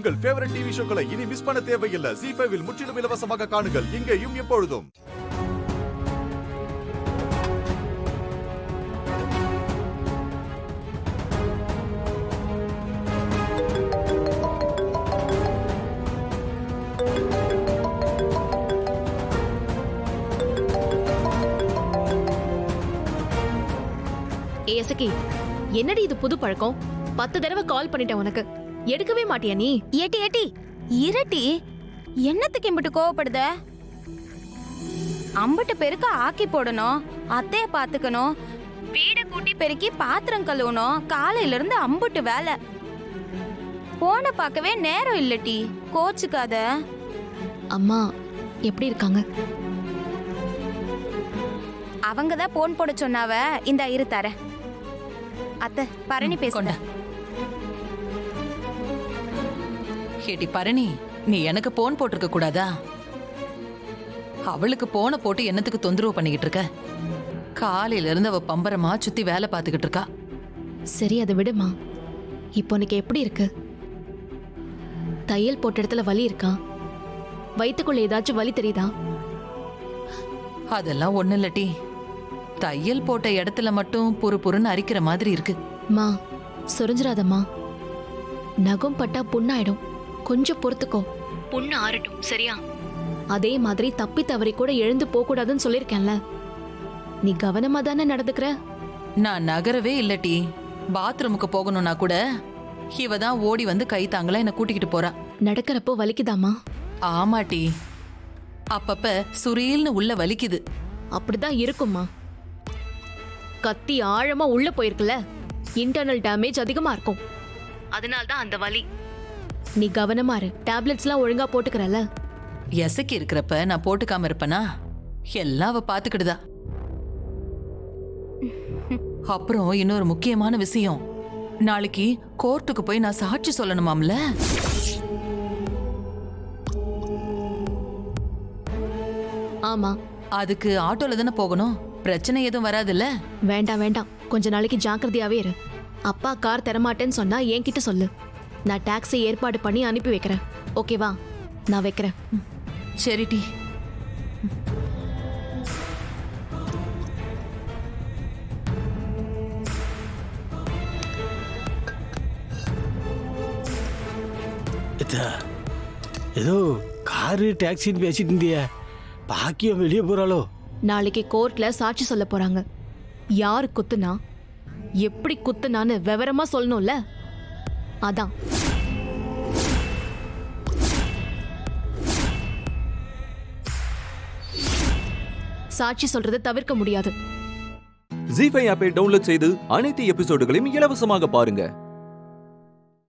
உங்கள் favourite TV ஷோக்களை இனி miss பண்ண தேவையில்லை. ZEE5 இல் முற்றிலும் இலவசமாக காணுங்கள், இங்கேயும் எப்பொழுதும். ஏசக்கி, என்னடி இது புது பழக்கம்? 10 தடவை கால் பண்ணிட்டேன் உனக்கு, எடுக்கவே மாட்டியா நீ? ஏட்டி இரட்டி என்னத்துக்கு இம்பிட்டு கோவப்படுத? அம்பிட்டு பேருக்கு ஆக்கி போடணும், அத்தைய பாத்துக்கணும், வீட கூட்டி பெருக்கி பாத்திரம் கழுவணும், காலையில இருந்து அம்பிட்டு வேலை. போன பார்க்கவே நேரம் இல்லட்டி, கோச்சுக்காத. அம்மா எப்படி இருக்காங்க? அவங்கதான் போன் போட சொன்னாவ, இந்த இரு தர. அத்தை பரணி பேசுங்க. கேட்டி பரணி, நீ எனக்கு போன் போட்டிருக்க கூடாதா? அவளுக்கு போன போட்டு என்னத்துக்கு தொந்தரவு பண்ணிக்கிட்டு இருக்க? காலையில இருந்து அவ பம்பரமா சுத்தி வேலை பார்த்துக்கிட்டு இருக்கா. சரி, அதை விடுமா. இப்போ உனக்கு எப்படி இருக்கு? தையல் போட்ட இடத்துல வலி இருக்கா? வயித்துக்குள்ள ஏதாச்சும் வலி தெரியுதா? அதெல்லாம் ஒண்ணு இல்லட்டி, தையல் போட்ட இடத்துல மட்டும் புறுன்னு அரிக்கிற மாதிரி இருக்கு. மா, சொரிஞ்சிராதம்மா. நகம் பட்டா புண்ணாயிடும், கொஞ்சம் பொறுத்துக்கோ. புண்ணு ஆறட்டும், சரியா? அதே மாதிரி தப்பி தவறி கூட எழுந்து போக கூடாதுன்னு சொல்லிருக்கேன்ல. நீ கவனமா தானே நடந்துக்கிற? நான் நகரவே இல்லட்டி. பாத்ரூமுக்கு போகணும்னா கூட இவ தான் ஓடி வந்து கை தாங்களா என்ன கூட்டிக்கிட்டு போறா. நடக்கிறப்போ வலிக்குதாமா? ஆமாட்டி, அப்பப்ப சுரீல்னு உள்ள வலிக்குது. அப்படிதான் இருக்குமா. கத்தி ஆழமா உள்ள போயிருக்குல, இன்டர்னல் டேமேஜ் அதிகமா இருக்கும், அதனால்தான் அந்த வலி. நீ கவனமா இரு, டேப்லெட்ஸ்லாம் ஒழுங்கா போட்டுக்கறல. எசக்கி இருக்கிறப்ப நான் போட்டுக்காம இருப்பனா? எல்லாம் அவ பாத்துக்கிடுதா. அப்புறம் இன்னொரு முக்கியமான விஷயம், நாளைக்கு கோர்ட்டுக்கு போய் நான் சாட்சி சொல்லணுமாம்ல. ஆமா. அதுக்கு ஆட்டோல தானே போகணும், பிரச்சனை எதுவும் வராதுல்ல? வேண்டாம் வேண்டாம், கொஞ்ச நாளைக்கு ஜாக்கிரதையாவே இரு. அப்பா கார் தரமாட்டேன்னு சொன்னா என்கிட்ட சொல்லு, நான் டாக்ஸி ஏற்பாடு பண்ணி அனுப்பி வைக்கிறேன். ஓகேவா? நான் வைக்கிறேன். சரிடி. ஏதோ காரு டாக்ஸின்னு பேசிட்டு இருந்திய, பாக்கியம் வெளியே போறாளோ? நாளைக்கு கோர்ட்ல சாட்சி சொல்ல போறாங்க. யாரு குத்துனா, எப்படி குத்துனான்னு விவரமா சொல்லணும்ல, அதான். சாட்சி சொல்றதை தவிர்க்க முடியாது. ZEE5 ஆப்பை டவுன்லோட் செய்து அனைத்து எபிசோடுகளையும் இலவசமாக பாருங்க.